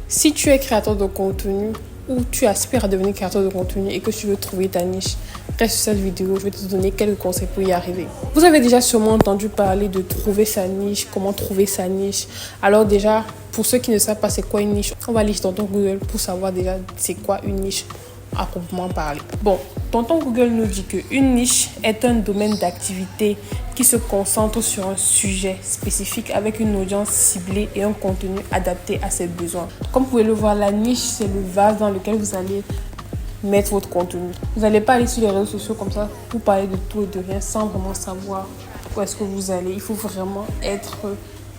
Si tu es créateur de contenu ou tu aspires à devenir créateur de contenu et que tu veux trouver ta niche, reste sur cette vidéo, je vais te donner quelques conseils pour y arriver. Vous avez déjà sûrement entendu parler de trouver sa niche, comment trouver sa niche. Alors déjà, pour ceux qui ne savent pas c'est quoi une niche, on va aller sur ton Google pour savoir déjà c'est quoi une niche à proprement parler. Bon, tonton Google nous dit qu'une niche est un domaine d'activité qui se concentre sur un sujet spécifique avec une audience ciblée et un contenu adapté à ses besoins. Comme vous pouvez le voir, la niche, c'est le vase dans lequel vous allez mettre votre contenu. Vous n'allez pas aller sur les réseaux sociaux comme ça pour parler de tout et de rien sans vraiment savoir où est-ce que vous allez. Il faut vraiment être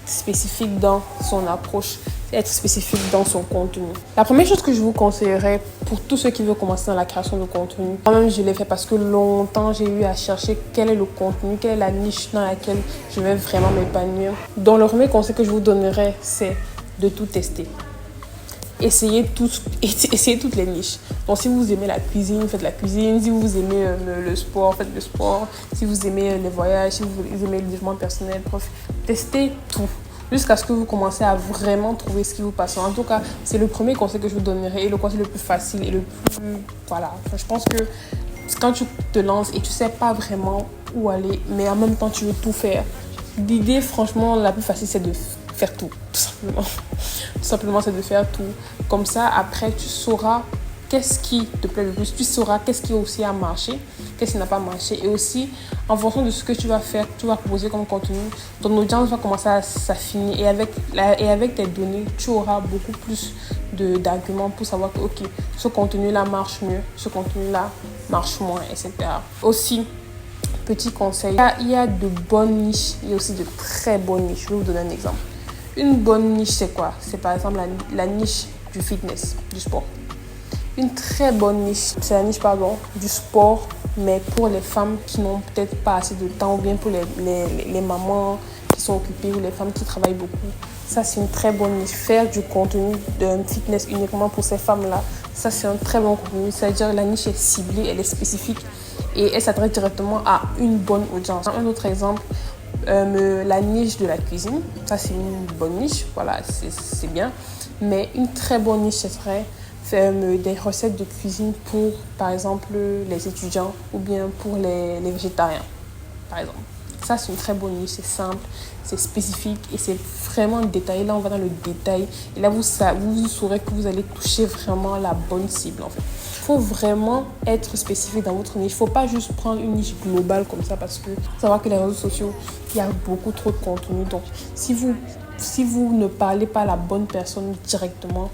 spécifique dans son approche, être spécifique dans son contenu. La première chose que je vous conseillerais pour tous ceux qui veulent commencer dans la création de contenu, moi-même je l'ai fait parce que longtemps j'ai eu à chercher quel est le contenu, quelle est la niche dans laquelle je vais vraiment m'épanouir. Donc le premier conseil que je vous donnerais, c'est de tout tester. Essayez toutes les niches. Donc si vous aimez la cuisine, faites la cuisine. Si vous aimez le sport, faites le sport. Si vous aimez les voyages, si vous aimez le développement personnel, bref, testez tout jusqu'à ce que vous commencez à vraiment trouver ce qui vous passionne. En tout cas, c'est le premier conseil que je vous donnerai et le conseil le plus facile et le plus... Voilà. Enfin, je pense que quand tu te lances et tu sais pas vraiment où aller, mais en même temps tu veux tout faire, l'idée franchement la plus facile c'est de faire tout simplement. Tout simplement, c'est de faire tout. Comme ça, après, tu sauras qu'est-ce qui te plaît le plus. Tu sauras qu'est-ce qui aussi a marché, qu'est-ce qui n'a pas marché. Et aussi, en fonction de ce que tu vas faire, tu vas proposer comme contenu, ton audience va commencer à s'affiner. Et avec tes données, tu auras beaucoup plus d'arguments pour savoir que, ok, ce contenu-là marche mieux, ce contenu-là marche moins, etc. Aussi, petit conseil, il y a de bonnes niches, il y a aussi de très bonnes niches. Je vais vous donner un exemple. Une bonne niche, c'est quoi? C'est par exemple la niche du fitness, du sport. Une très bonne niche, c'est la niche du sport, mais pour les femmes qui n'ont peut-être pas assez de temps ou bien pour les mamans qui sont occupées ou les femmes qui travaillent beaucoup. Ça, c'est une très bonne niche. Faire du contenu de fitness uniquement pour ces femmes-là, ça, c'est un très bon contenu. C'est-à-dire la niche est ciblée, elle est spécifique et elle s'adresse directement à une bonne audience. Un autre exemple, la niche de la cuisine, ça c'est une bonne niche, voilà, c'est bien. Mais une très bonne niche, ce serait faire des recettes de cuisine pour, par exemple, les étudiants ou bien pour les végétariens, par exemple. Ça, c'est une très bonne niche, c'est simple, c'est spécifique et c'est vraiment détaillé. Là, on va dans le détail et là, vous saurez que vous allez toucher vraiment la bonne cible, en fait. Il faut vraiment être spécifique dans votre niche. Il ne faut pas juste prendre une niche globale comme ça parce que faut savoir que les réseaux sociaux, il y a beaucoup trop de contenu. Donc, si vous ne parlez pas à la bonne personne directement,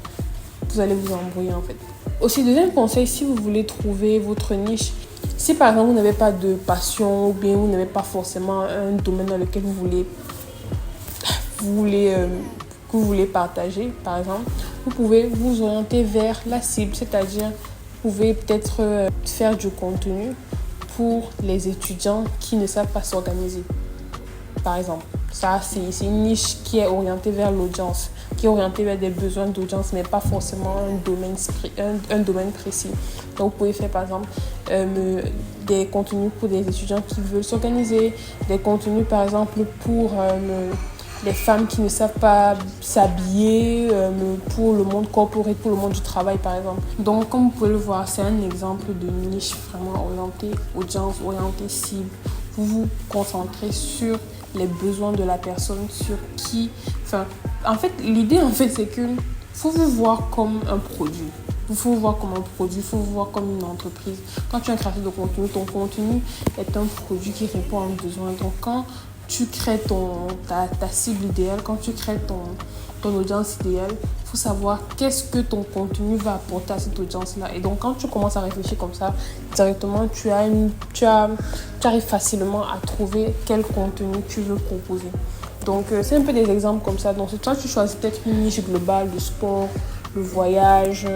vous allez vous embrouiller, en fait. Aussi, deuxième conseil, si vous voulez trouver votre niche, si par exemple vous n'avez pas de passion ou bien vous n'avez pas forcément un domaine dans lequel vous voulez partager, par exemple, vous pouvez vous orienter vers la cible, c'est-à-dire vous pouvez peut-être faire du contenu pour les étudiants qui ne savent pas s'organiser, par exemple. Ça, c'est une niche qui est orientée vers l'audience, qui est orientée vers des besoins d'audience, mais pas forcément un domaine précis. Donc, vous pouvez faire, par exemple, des contenus pour des étudiants qui veulent s'organiser, des contenus, par exemple, pour les femmes qui ne savent pas s'habiller, pour le monde corporate, pour le monde du travail, par exemple. Donc, comme vous pouvez le voir, c'est un exemple de niche vraiment orientée audience, orientée cible. Vous vous concentrez sur les besoins de la personne, sur qui... en fait, l'idée, c'est que faut vous voir comme un produit. Il faut vous voir comme un produit, il faut vous voir comme une entreprise. Quand tu es un créateur de contenu, ton contenu est un produit qui répond à un besoin. Donc, quand tu crées ta cible idéale, quand tu crées ton audience idéale, il faut savoir qu'est-ce que ton contenu va apporter à cette audience-là. Et donc, quand tu commences à réfléchir comme ça, directement, tu arrives facilement à trouver quel contenu tu veux proposer. Donc, c'est un peu des exemples comme ça. Donc, soit tu choisis peut-être une niche globale, le sport, le voyage,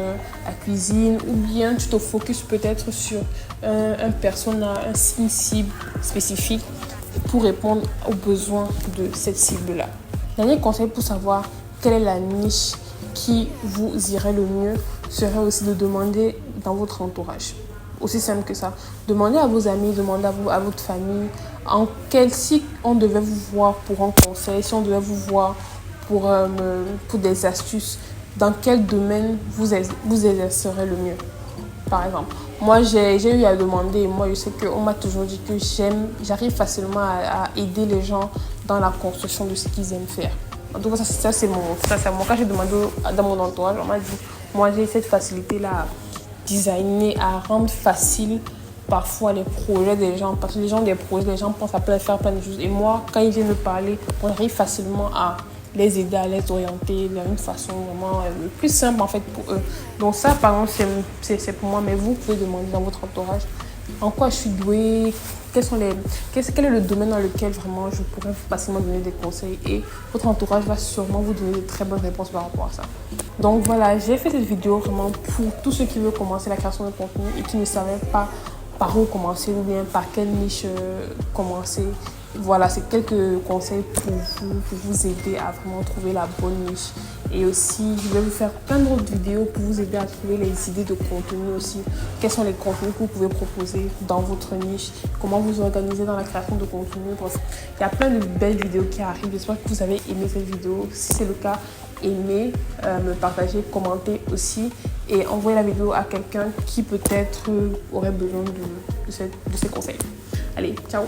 la cuisine, ou bien tu te focuses peut-être sur un persona, une cible spécifique pour répondre aux besoins de cette cible-là. Dernier conseil pour savoir quelle est la niche qui vous irait le mieux serait aussi de demander dans votre entourage. Aussi simple que ça. Demandez à vos amis, demandez à votre famille si on devait vous voir pour un conseil, si on devait vous voir pour des astuces, dans quel domaine vous exercerez le mieux. Par exemple, moi j'ai eu à demander, et moi je sais qu'on m'a toujours dit que j'arrive facilement à aider les gens dans la construction de ce qu'ils aiment faire. En tout cas, ça c'est mon cas. J'ai demandé dans mon entourage, on m'a dit, moi j'ai cette facilité-là à designer, à rendre facile parfois les projets des gens. Parce que les gens, des projets, les gens pensent à faire plein de choses. Et moi, quand ils viennent me parler, on arrive facilement à les aider, à les orienter vers une façon vraiment le plus simple en fait pour eux. Donc ça, par exemple, c'est pour moi. Mais vous pouvez demander dans votre entourage en quoi je suis douée, quel est le domaine dans lequel vraiment je pourrais facilement donner des conseils, et votre entourage va sûrement vous donner de très bonnes réponses par rapport à ça. Donc voilà, j'ai fait cette vidéo vraiment pour tous ceux qui veulent commencer la création de contenu et qui ne savaient pas par où commencer ou bien par quelle niche commencer. Voilà, c'est quelques conseils pour vous aider à vraiment trouver la bonne niche. Et aussi, je vais vous faire plein d'autres vidéos pour vous aider à trouver les idées de contenu aussi. Quels sont les contenus que vous pouvez proposer dans votre niche, comment vous organiser dans la création de contenu. Bref, il y a plein de belles vidéos qui arrivent. J'espère que vous avez aimé cette vidéo. Si c'est le cas, aimez, me partager, commentez aussi et envoyez la vidéo à quelqu'un qui peut-être aurait besoin de ces conseils. Allez, ciao!